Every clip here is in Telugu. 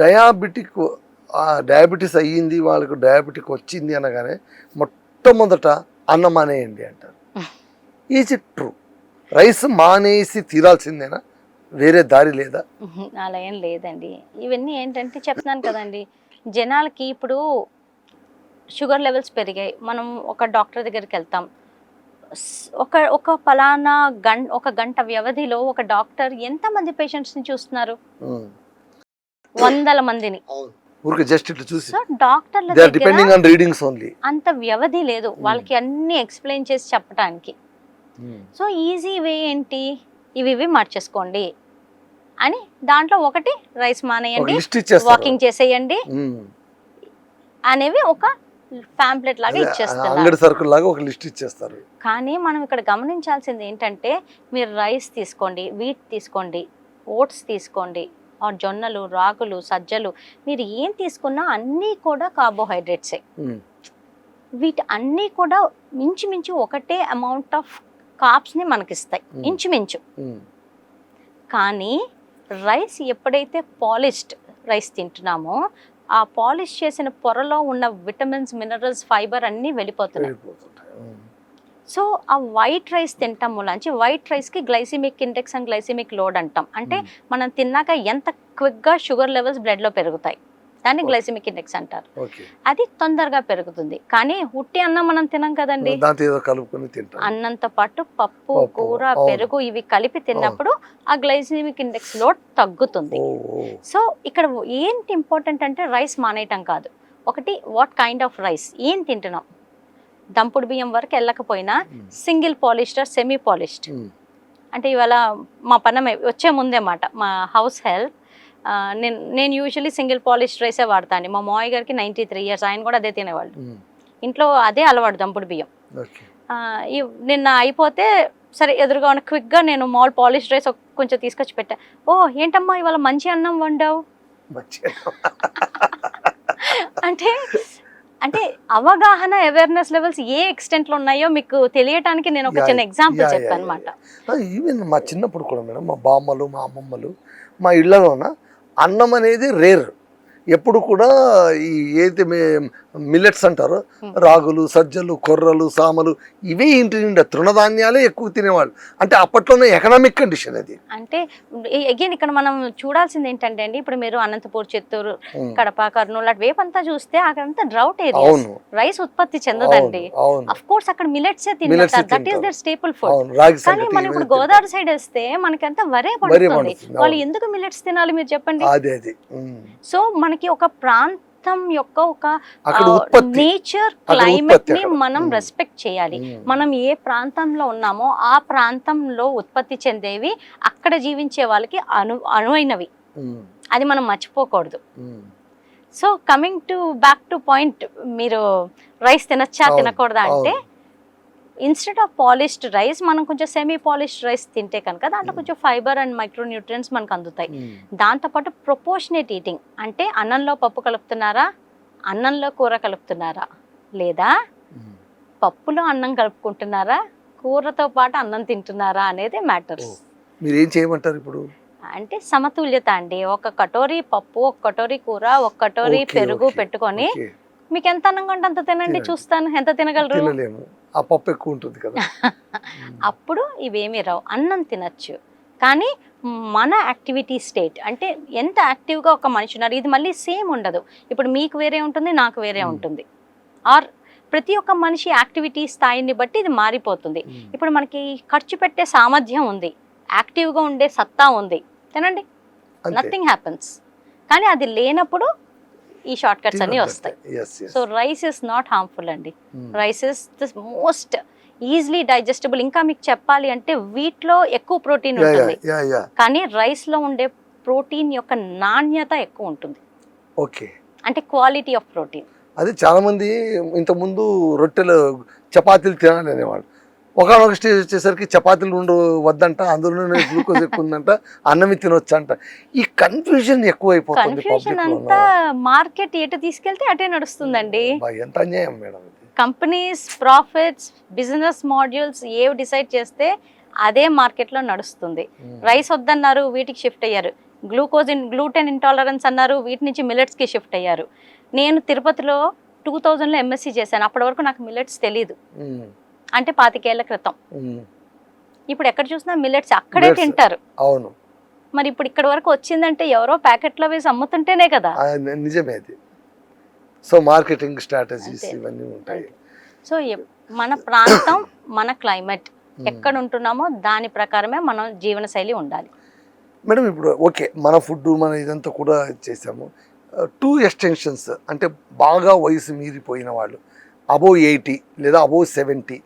డయాబెటీస్ అయ్యింది, వాళ్ళకు డయాబెటిక్ వచ్చింది అనగానే మొట్టమొదట అన్నం మానేయండి అంటారు. Is it true? రైస్ మానేసి తీరాల్సిందేనా, వేరే దారి లేదా? అలా ఏం లేదండి. ఇవన్నీ ఏంటంటే చెప్తున్నాను కదండి, జనాలకి ఇప్పుడు షుగర్ లెవెల్స్ పెరిగాయి, మనం ఒక డాక్టర్ దగ్గరికి వెళ్తాం, ఒక పలానా ఒక గంట వ్యవధిలో ఒక డాక్టర్ ఎంతమంది పేషెంట్స్ని చూస్తున్నారు? 100 మందిని. చూసి డాక్టర్ల అంత వ్యవధి లేదు వాళ్ళకి అన్ని ఎక్స్ప్లెయిన్ చేసి చెప్పడానికి. సో ఈజీ వే ఏంటి, ఇవి మార్చేసుకోండి అని, దాంట్లో ఒకటి రైస్ మానేయండి, వాకింగ్ చేసేయండి అనేవి ఒక ప్యాంప్లెట్ లాగా ఇచ్చేస్తారు. కానీ మనం ఇక్కడ గమనించాల్సింది ఏంటంటే, మీరు రైస్ తీసుకోండి, వీట్ తీసుకోండి, ఓట్స్ తీసుకోండి, జొన్నలు, రాగులు, సజ్జలు, మీరు ఏం తీసుకున్నా అన్నీ కూడా కార్బోహైడ్రేట్సే. వీటి అన్నీ కూడా మించుమించు ఒకటే అమౌంట్ ఆఫ్ కార్బ్స్ని మనకిస్తాయి ఇంచుమించు. కానీ రైస్ ఎప్పుడైతే పాలిష్డ్ రైస్ తింటున్నామో, ఆ పాలిష్ చేసిన పొరలో ఉన్న విటమిన్స్, మినరల్స్, ఫైబర్ అన్నీ వెళ్ళిపోతున్నాయి. సో ఆ వైట్ రైస్ తింటాం మూలంచి, వైట్ రైస్కి glycemic index and glycaemic load అంటాం. అంటే మనం తిన్నాక ఎంత క్విక్గా షుగర్ లెవెల్స్ బ్లడ్లో పెరుగుతాయి, దాన్ని గ్లైసిమిక్ ఇండెక్స్ అంటారు. అది తొందరగా పెరుగుతుంది. కానీ ఉట్టి అన్నం మనం తినం కదండి, అన్నంతో పాటు పప్పు, కూర, పెరుగు ఇవి కలిపి తిన్నప్పుడు ఆ గ్లైసిమిక్ ఇండెక్స్ లోడ్ తగ్గుతుంది. సో ఇక్కడ ఏంటి ఇంపార్టెంట్ అంటే రైస్ మానేయటం కాదు, ఒకటి వాట్ కైండ్ ఆఫ్ రైస్ ఏం తింటున్నాం. దంపుడు బియ్యం వరకు వెళ్ళకపోయినా సింగిల్ పాలిష్డ్, సెమీ పాలిష్డ్, అంటే ఇవాళ మా పన్నం వచ్చే ముందే మాట మా హౌస్ హెల్ప్, నేను యూజువల్లీ సింగిల్ పాలిష్డ్ రైసే వాడతాను. మా మావయ్య గారికి 93 years, ఆయన కూడా అదే తినేవాళ్ళు, ఇంట్లో అదే అలవాటు దంపుడు బియ్యం. నిన్న అయిపోతే సరే ఎదురుగా ఉన్న క్విక్గా నేను మాల్ పాలిష్డ్ రైస్ కొంచెం తీసుకొచ్చి పెట్టా. ఓ ఏంటమ్మా ఇవాళ మంచి అన్నం వండావు అంటే అవగాహన, అవేర్నెస్ లెవెల్స్ ఏ ఎక్స్టెంట్లో ఉన్నాయో మీకు తెలియటానికి నేను ఒక చిన్న ఎగ్జాంపుల్ చెప్పాను అనమాట. ఈవెన్ మా చిన్నప్పుడు కూడా మేడం, మా బామ్మలు, మా అమ్మమ్మలు, మా ఇళ్లలోన అన్నం అనేది రేర్. ఎప్పుడు కూడా ఈ ఏదైతే మిల్లెట్స్ అంటారో, రాగులు, సజ్జలు, కొర్రలు, సామలు, ఇవే ఇంటి నిండా తృణధాన్యాలే ఎక్కువ తినేవాళ్ళు. అంటే అప్పట్లోనే ఎకనామిక్ కండిషన్ అది. అంటే అగైన్ ఇక్కడ మనం చూడాల్సింది ఏంటంటే అండి, ఇప్పుడు మీరు అనంతపూర్, చిత్తూరు, కడప, కర్నూలు అటు వైపు అంతా చూస్తే అక్కడంతా డ్రౌట్ ఏరియా, రైస్ ఉత్పత్తి చెందదండి. అఫ్ కోర్స్ అక్కడ మిల్లెట్సే తింటారు, that is their staple food. కానీ మనం ఇప్పుడు గోదావరి సైడ్ వస్తే మనకంతా వరే పడుతుంది, వాళ్ళు ఎందుకు మిల్లెట్స్ తినాలి మీరు చెప్పండి. సో మనకి ఒక ప్రాంతం యొక్క ఒక నేచర్, క్లైమేట్ ని మనం రెస్పెక్ట్ చేయాలి. మనం ఏ ప్రాంతంలో ఉన్నామో ఆ ప్రాంతంలో ఉత్పత్తి చెందేవి అక్కడ జీవించే వాళ్ళకి అనువైనవి, అది మనం మర్చిపోకూడదు. So coming to back to point, మీరు రైస్ తినచ్చా తినకూడదా అంటే, ఇన్స్టెడ్ ఆఫ్ పాలిష్డ్ రైస్ మనం కొంచెం సెమీ పాలిష్డ్ రైస్ తింటే కనుక దాంట్లో కొంచెం ఫైబర్ అండ్ మైక్రోన్యూట్రియన్స్ మనకు అందుతాయి. దాంతోపాటు ప్రొపోర్షనేట్ ఈటింగ్, అంటే అన్నంలో పప్పు కలుపుతున్నారా, అన్నంలో కూర కలుపుతున్నారా, లేదా పప్పులో అన్నం కలుపుకుంటున్నారా, కూరతో పాటు అన్నం తింటున్నారా అనేది మ్యాటర్స్. మీరు ఏం చేయమంటారు ఇప్పుడు అంటే సమతుల్యత అండి. ఒక కటోరీ పప్పు, ఒక కటోరీ కూర, ఒక కటోరీ పెరుగు పెట్టుకొని మీకు ఎంత అన్నంగా ఉంటే అంత తినండి, చూస్తాను ఎంత తినగలరు. ఆ పప్పు ఎక్కువ ఉంటుంది కదా అప్పుడు ఇవేమీ రావు, అన్నం తినచ్చు. కానీ మన యాక్టివిటీ స్టేట్ అంటే ఎంత యాక్టివ్గా ఒక మనిషి ఉన్నారు, ఇది మళ్ళీ సేమ్ ఉండదు. ఇప్పుడు మీకు వేరే ఉంటుంది, నాకు వేరే ఉంటుంది, ఆర్ ప్రతి ఒక్క మనిషి యాక్టివిటీ స్థాయిని బట్టి ఇది మారిపోతుంది. ఇప్పుడు మనకి ఖర్చు పెట్టే సామర్థ్యం ఉంది, యాక్టివ్గా ఉండే సత్తా ఉంది, తినండి, నథింగ్ హ్యాపెన్స్. కానీ అది లేనప్పుడు ఈ షార్ట్ కట్స్ అన్ని వస్తాయి. So rice is not harmful అండి, rice is the most easily digestible. ఇంకా మీకు చెప్పాలి అంటే వీటిలో ఎక్కువ ప్రోటీన్ ఉంటుంది, కానీ రైస్ లో ఉండే ప్రోటీన్ యొక్క నాణ్యత ఎక్కువ ఉంటుంది. ఓకే, అంటే క్వాలిటీ ఆఫ్ ప్రోటీన్. అది చాలా మంది ఇంతకుముందు రొట్టెలు, చపాతీలు తినాలి అనేవాళ్ళు. ఒకనొక స్టేజ్ వచ్చేసరికి చపాతీలు ఉండు వద్దంట, అందులోనే గ్లూకోజ్ ఎక్కువ ఉందంట, అన్నమి తినొచ్చు అంట. ఈ కన్ఫ్యూజన్ ఎక్కువైపోతుంది. కన్ఫ్యూజన్ అంతా మార్కెట్ ఎటు తీసుకెళ్తే అటే నడుస్తుందండి. ఎంత అన్యాయం madam. Companies profits, business modules ఏవి డిసైడ్ చేస్తే అదే మార్కెట్లో నడుస్తుంది. రైస్ వద్దన్నారు, వీటికి షిఫ్ట్ అయ్యారు. గ్లూటెన్ ఇంటాలరెన్స్ అన్నారు, వీటి నుంచి మిల్లెట్స్కి షిఫ్ట్ అయ్యారు. నేను తిరుపతిలో 2000లో ఎంఎస్సీ చేశాను. అప్పటి వరకు నాకు మిల్లెట్స్ తెలియదు, అంటే 25 ఏళ్ల క్రితం. ఇప్పుడు ఎక్కడ చూసినా మిల్లెట్స్ అక్కడే Millets. తింటారు. అవును, మరి ఇప్పుడు ఇక్కడ వరకు వచ్చిందంటే ఎవరో ప్యాకెట్లో వేసి అమ్ముతుంటేనే కదా. నిజమే అది. సో మార్కెటింగ్ స్ట్రాటజీస్ అంతే. ఇవన్నీ ఉంటాయి. సో మన ప్రాంతం, మన క్లైమేట్, ఎక్కడ ఉంటున్నామో దాని ప్రకారమే మనం జీవనశైలి ఉండాలి. మేడం ఇప్పుడు ఓకే, మన ఫుడ్ మన ఇదంతా కూడా చేసాము. 2 ఎక్స్టెన్షన్స్ అంటే బాగా వయసు మీరిపోయిన వాళ్ళు అబోవ్ 80 లేదా అబోవ్ 70,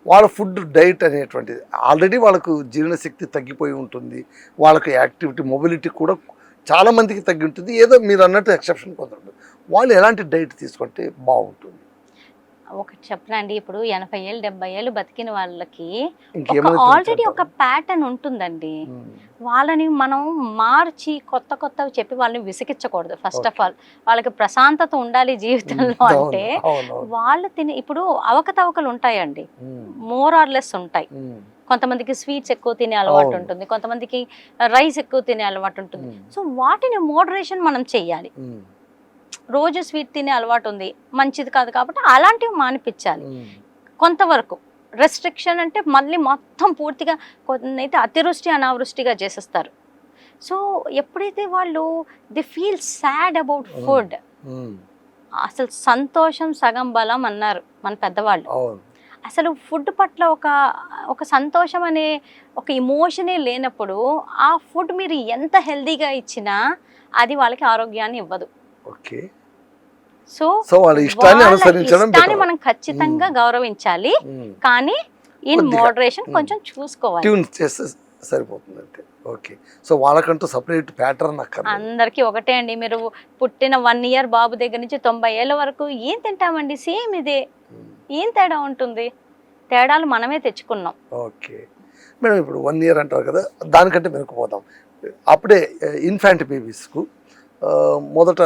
వాళ్ళ ఫుడ్ డైట్ అనేటువంటిది ఆల్రెడీ వాళ్ళకు జీర్ణశక్తి తగ్గిపోయి ఉంటుంది, వాళ్ళకి యాక్టివిటీ మొబిలిటీ కూడా చాలా మందికి తగ్గి ఉంటుంది. ఏదో మీరు అన్నట్టు ఎక్సెప్షన్ కొందరు, వాళ్ళు ఎలాంటి డైట్ తీసుకుంటే బాగుంటుంది? ఒకటి చెప్పనండి, ఇప్పుడు 80 ఏళ్ళు 70 ఏళ్ళు బతికిన వాళ్ళకి ఇంకేమైనా ఆల్రెడీ ఒక ప్యాటర్న్ ఉంటుందండి. వాళ్ళని మనం మార్చి కొత్తవి చెప్పి వాళ్ళని విసిగించకూడదు. ఫస్ట్ ఆఫ్ ఆల్ వాళ్ళకి ప్రశాంతత ఉండాలి జీవితంలో అంటే వాళ్ళు ఇప్పుడు అవకతవకలు ఉంటాయండి, మోర్ ఆర్ లెస్ ఉంటాయి. కొంతమందికి స్వీట్స్ ఎక్కువ తినే అలవాటు ఉంటుంది, కొంతమందికి రైస్ ఎక్కువ తినే అలవాటు ఉంటుంది. సో వాటిని మోడరేషన్ మనం చెయ్యాలి. రోజు స్వీట్ తినే అలవాటు ఉంది, మంచిది కాదు కాబట్టి అలాంటివి మానిపించాలి. కొంతవరకు రెస్ట్రిక్షన్ అంటే మళ్ళీ మొత్తం పూర్తిగా కొంతైతే అతివృష్టి అనావృష్టిగా చేసేస్తారు. సో ఎప్పుడైతే వాళ్ళు they feel sad about food, అసలు సంతోషం సగం బలం అన్నారు మన పెద్దవాళ్ళు. అసలు ఫుడ్ పట్ల ఒక సంతోషం అనే ఒక ఇమోషనే లేనప్పుడు ఆ ఫుడ్ మీరు ఎంత హెల్దీగా ఇచ్చినా అది వాళ్ళకి ఆరోగ్యాన్ని ఇవ్వదు. ఓకే, సో వాళ్ళ ఇష్టాన్ని మనం ఖచ్చితంగా గౌరవించాలి, కానీ ఇన్ మోడరేషన్ కొంచెం చూసుకోవాలి. ట్యూన్ చేస్తే సరిపోతుంది అంటే. ఓకే, సో వాళ్ళకంటూ సపరేట్ ప్యాటర్న్ అక్కర్లేదు. అందరికీ ఒకటే అండి. మీరు పుట్టిన 1 ఇయర్ బాబు దగ్గర నుంచి 90 ఏళ్ళ వరకు ఏం తింటామండి, సేమ్ ఇదే. ఏం తేడా ఉంటుంది? తేడాలు మనమే తెచ్చుకున్నాం. ఓకే మేడం, ఇప్పుడు 1 ఇయర్ అంటారు కదా, దానికంటే వెనుకపోదాం. అప్పుడే ఇన్ఫాంట్ బేబీస్కు మొదట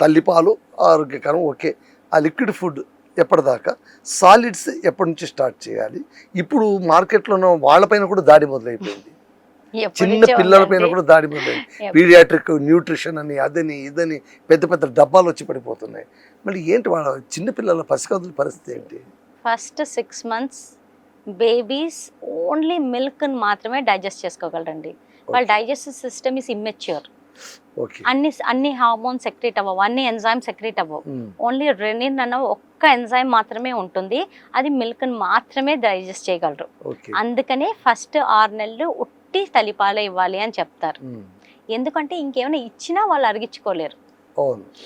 తల్లిపాలు ఆరోగ్యకరం, ఓకే. ఆ లిక్విడ్ ఫుడ్ ఎప్పటిదాకా, సాలిడ్స్ ఎప్పటి నుంచి స్టార్ట్ చేయాలి? ఇప్పుడు మార్కెట్లో ఉన్న వాళ్ళపైన కూడా దాడి మొదలైపోయింది, చిన్న పిల్లలపైన కూడా దాడి మొదలైంది. పీడియాట్రిక్ న్యూట్రిషన్ అని అదని ఇదని పెద్ద పెద్ద డబ్బాలు వచ్చి పడిపోతున్నాయి. మళ్ళీ ఏంటి వాళ్ళ చిన్న పిల్లల పసికందుల పరిస్థితి ఏంటి? First 6 months babies only milk మాత్రమే డైజెస్ట్ చేసుకోగలరండి. వాళ్ళ డైజెస్టివ్ సిస్టమ్ ఇస్ ఇమ్మెచ్యూర్. అన్ని హార్మోన్స్ సెక్రేట్ అవ్వవు, అన్ని ఎంజైమ్ సెక్రేట్ అవ్వవు. ఓన్లీ రెనిన్ అన్న ఒక్క ఎంజైమ్ మాత్రమే ఉంటుంది, అది మిల్క్ మాత్రమే డైజెస్ట్ చేయగలరు. అందుకనే ఫస్ట్ 6 నెలలు ఉట్టి తల్లిపాలే ఇవ్వాలి అని చెప్తారు. ఎందుకంటే ఇంకేమైనా ఇచ్చినా వాళ్ళు అరిగించుకోలేరు,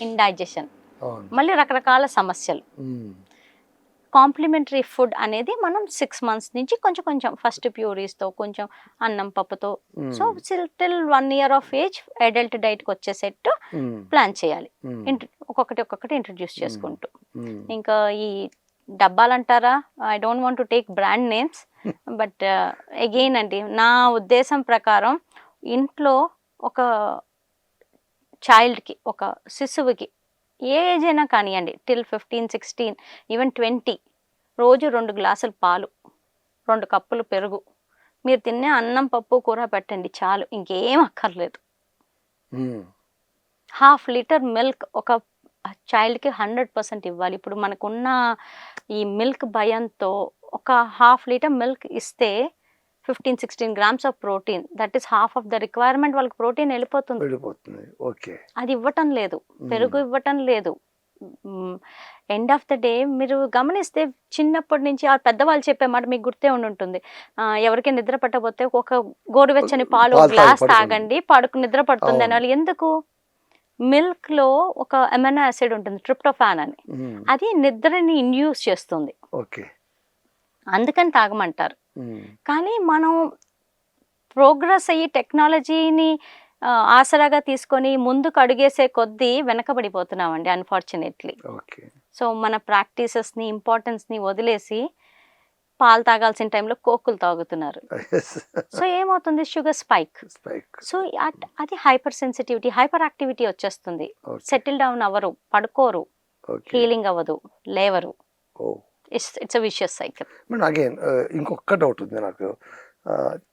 ఇండైజెషన్, మళ్ళీ రకరకాల సమస్యలు. కాంప్లిమెంటరీ ఫుడ్ అనేది మనం 6 months నుంచి కొంచెం కొంచెం ఫస్ట్ ప్యూరీస్తో, కొంచెం అన్నం పప్పుతో, so till 1 year of age adult డైట్కి వచ్చేసేట్టు ప్లాన్ చేయాలి. ఒక్కొక్కటి ఇంట్రడ్యూస్ చేసుకుంటూ. ఇంకా ఈ డబ్బాలు అంటారా, I don't want to take brand names, but again అండి, నా ఉద్దేశం ప్రకారం ఇంట్లో ఒక చైల్డ్కి, ఒక శిశువుకి, ఏ ఏజ్ అయినా కానివ్వండి, టిల్ 15, 16, ఈవెన్ 20, రోజు 2 గ్లాసులు పాలు, 2 కప్పులు పెరుగు, మీరు తినే అన్నం పప్పు కూర పెట్టండి చాలు, ఇంకేం అక్కర్లేదు. 1/2 లీటర్ మిల్క్ ఒక చైల్డ్కి 100% ఇవ్వాలి. ఇప్పుడు మనకున్న ఈ మిల్క్ భయంతో ఒక 1/2 లీటర్ మిల్క్ ఇస్తే 15-16 grams of protein, that is half of the requirement. వాళ్ళకి ప్రోటీన్ వెళ్ళిపోతుంది. అది ఇవ్వటం లేదు, పెరుగు ఇవ్వటం లేదు. ఎండ్ ఆఫ్ ద డే మీరు గమనిస్తే చిన్నప్పటి నుంచి ఆ పెద్దవాళ్ళు చెప్పే మాట మీకు గుర్తే ఉంటుంది, ఎవరికి నిద్ర పట్టకపోతే ఒక గోరువెచ్చని పాలు గ్లాస్ తాగండి, నిద్ర పడుతుంది అనాలి. ఎందుకు? మిల్క్లో ఒక అమైనో యాసిడ్ ఉంటుంది, ట్రిప్టోఫాన్ అని, అది నిద్రని ఇండ్యూస్ చేస్తుంది, అందుకని తాగమంటారు. కానీ మనం ప్రోగ్రెస్ అయ్యి టెక్నాలజీని ఆసరాగా తీసుకొని ముందుకు అడుగేసే కొద్దీ వెనకబడిపోతున్నామండి, అన్ఫార్చునేట్లీ. సో మన ప్రాక్టీసెస్ని, ఇంపార్టెన్స్ని వదిలేసి పాలు తాగాల్సిన టైంలో కోకులు తాగుతున్నారు. సో ఏమవుతుంది? Sugar spike. సో అది హైపర్ సెన్సిటివిటీ, హైపర్ యాక్టివిటీ వచ్చేస్తుంది. సెటిల్ డౌన్ అవ్వరు, పడుకోరు, హీలింగ్ అవ్వదు, లేవరు. It's a vicious cycle. Again ఇంకొక డౌట్ ఉంది నాకు,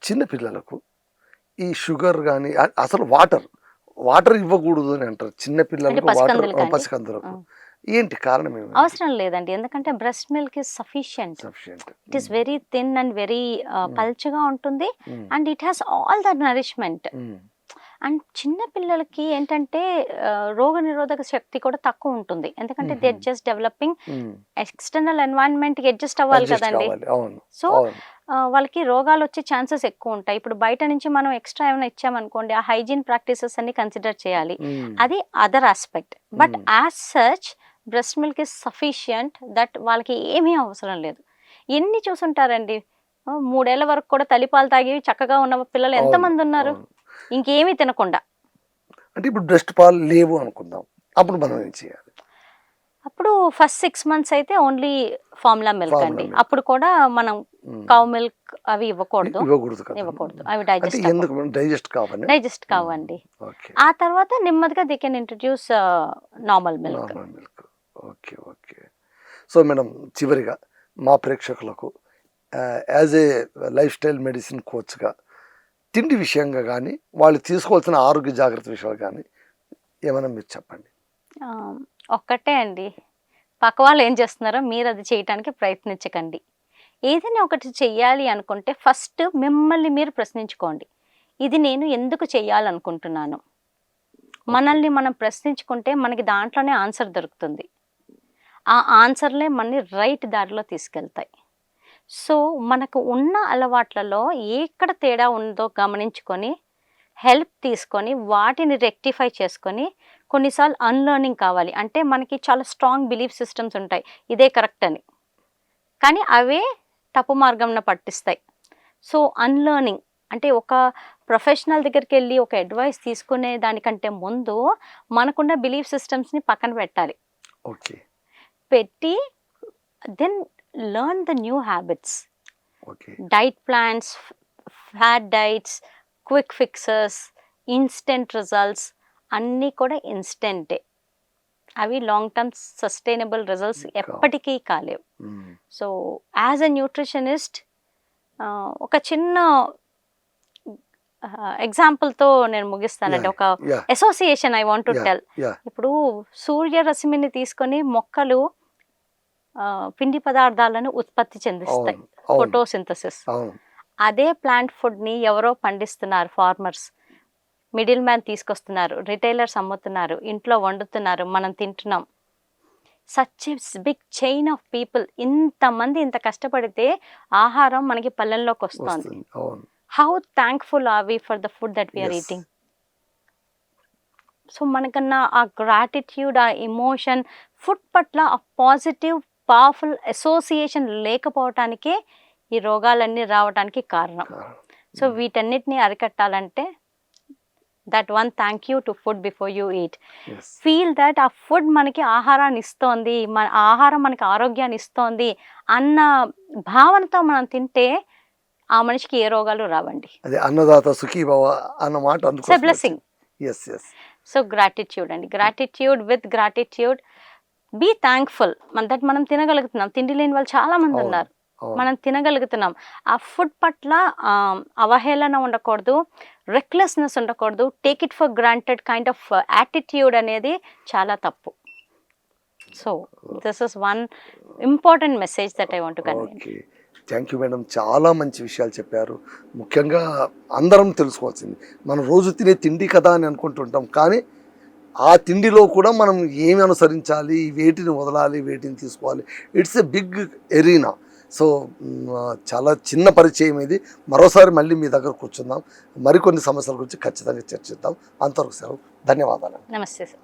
చిన్న పిల్లలకు ఈ షుగర్ కానీ అసలు వాటర్ వాటర్ ఇవ్వకూడదు అని అంటారు చిన్న పిల్లలకు వాటర్, పసికందులకా అండి? పసికందులకు. ఏంటి కారణం ఏమి? అవసరం లేదండి, ఎందుకంటే breast milk is sufficient. Sufficient. It is very thin and very పల్చగా ఉంటుంది, and it has all the nourishment. And చిన్న పిల్లలకి ఏంటంటే రోగ నిరోధక శక్తి కూడా తక్కువ ఉంటుంది, ఎందుకంటే they just developing, external environment కి అడ్జస్ట్ అవ్వాలి కదండి. అవును. సో వాళ్ళకి రోగాలు వచ్చే ఛాన్సెస్ ఎక్కువ ఉంటాయి. ఇప్పుడు బయట నుంచి మనం ఎక్స్ట్రా ఏమైనా ఇచ్చామనుకోండి, ఆ హైజీన్ ప్రాక్టీసెస్ అన్ని కన్సిడర్ చేయాలి, అది other aspect. But as such breast milk is sufficient that వాళ్ళకి ఏమీ అవసరం లేదు. ఎన్ని చూసుంటారండి, 3 ఏళ్ల వరకు కూడా తల్లిపాలు తాగి చక్కగా ఉన్న పిల్లలు ఎంతమంది ఉన్నారు ఇంకేమీ తినకుండా. అంటే ఇప్పుడు బ్రెస్ట్ పాలు లేవు అనుకుందాం, అప్పుడు మనం ఏం చేయాలి? అప్పుడు ఫస్ట్ 6 months అయితే ఓన్లీ ఫార్ములా మిల్క్ అండి. అప్పుడు కూడా మనం కౌ మిల్క్ అవి ఇవ్వకూడదు. అవి డైజెస్ట్ కావండి. ఆ తర్వాత నెమ్మదిగా they can introduce normal milk. Okay okay. So madam, చివరిగా మా ప్రేక్షకులకు as a life style medicine కోచ్గా తిండి విషయంగా కానీ వాళ్ళు తీసుకోవాల్సిన ఆరోగ్య జాగ్రత్త విషయాలు కానీ ఏమైనా మీరు చెప్పండి. ఒక్కటే అండి, పక్క వాళ్ళు ఏం చేస్తున్నారో మీరు అది చేయటానికి ప్రయత్నించకండి. ఏదైనా ఒకటి చెయ్యాలి అనుకుంటే ఫస్ట్ మిమ్మల్ని మీరు ప్రశ్నించుకోండి, ఇది నేను ఎందుకు చెయ్యాలనుకుంటున్నాను. మనల్ని మనం ప్రశ్నించుకుంటే మనకి దాంట్లోనే ఆన్సర్ దొరుకుతుంది. ఆ ఆన్సర్లే మనని రైట్ దారిలో తీసుకెళ్తాయి. సో మనకు ఉన్న అలవాట్లలో ఎక్కడ తేడా ఉందో గమనించుకొని హెల్ప్ తీసుకొని వాటిని రెక్టిఫై చేసుకొని, కొన్నిసార్లు అన్లర్నింగ్ కావాలి. అంటే మనకి చాలా స్ట్రాంగ్ బిలీఫ్ సిస్టమ్స్ ఉంటాయి ఇదే కరెక్ట్ అని, కానీ అవే తప్పు మార్గంలో పట్టిస్తాయి. సో అన్లర్నింగ్ అంటే ఒక ప్రొఫెషనల్ దగ్గరికి వెళ్ళి ఒక అడ్వైస్ తీసుకునే దానికంటే ముందు మనకున్న బిలీఫ్ సిస్టమ్స్ని పక్కన పెట్టాలి. ఓకే. పెట్టి then learn the new habits. Okay. Diet plans, fat diets, quick fixes, instant results అన్నీ కూడా ఇన్స్టెంటే. అవి లాంగ్ టర్మ్ సస్టైనబుల్ రిజల్ట్స్ ఎప్పటికీ కాలేవు. సో యాజ్ ఎ న్యూట్రిషనిస్ట్ ఒక చిన్న ఎగ్జాంపుల్తో నేను ముగిస్తానండి. ఒక association I want to tell. ఇప్పుడు సూర్యరశ్మిని తీసుకొని మొక్కలు పిండి పదార్థాలను ఉత్పత్తి చెందిస్తాయి, ఫోటోసింథసిస్. అదే ప్లాంట్ ఫుడ్ని ఎవరో పండిస్తున్నారు, ఫార్మర్స్, మిడిల్ మ్యాన్ తీసుకొస్తున్నారు, రిటైలర్స్ అమ్ముతున్నారు, ఇంట్లో వండుతున్నారు, మనం తింటున్నాం. Such a big chain of people. ఇంతమంది ఇంత కష్టపడితే ఆహారం మనకి పల్లెల్లోకి వస్తుంది. How thankful are we for the food that we're eating? So మనకన్నా ఆ గ్రాటిట్యూడ్, ఆ ఎమోషన్, ఫుడ్ పట్ల ఆ పాజిటివ్ పవర్ఫుల్ అసోసియేషన్ లేకపోవటానికే ఈ రోగాలన్నీ రావడానికి కారణం. సో వీటన్నిటిని అరికట్టాలంటే that one thank you to food before you eat. Feel that ఆ ఫుడ్ మనకి ఆహారాన్ని ఇస్తోంది, మన ఆహారం మనకి ఆరోగ్యాన్ని ఇస్తోంది అన్న భావనతో మనం తింటే ఆ మనిషికి ఏ రోగాలు రావండి. అదే అన్నదాత సుఖీభవ అన్న మాట. It's a blessing. So gratitude అండి, gratitude with gratitude. Be thankful that మనం తినగలుగుతున్నాం. తిండి లేని వాళ్ళు చాలా మంది ఉన్నారు, మనం తినగలుగుతున్నాం. ఆ ఫుడ్ పట్ల అవహేళన ఉండకూడదు, రెక్లెస్నెస్ ఉండకూడదు, take it for granted kind of attitude అనేది చాలా తప్పు. So this is one important message that I want to convey. Thank you madam, చాలా మంచి విషయాలు చెప్పారు. ముఖ్యంగా అందరం తెలుసుకోవాల్సింది, మనం రోజు తినే తిండి కదా అని అనుకుంటుంటాం, కానీ ఆ తిండిలో కూడా మనం ఏమి అనుసరించాలి, వేటిని వదలాలి, వేటిని తీసుకోవాలి, it's a big arena. So చాలా చిన్న పరిచయం ఇది. మరోసారి మళ్ళీ మీ దగ్గర కూర్చుందాం, మరికొన్ని సమస్యల గురించి ఖచ్చితంగా చర్చిద్దాం. అంతవరకు సెలవు, ధన్యవాదాలు. నమస్తే సార్.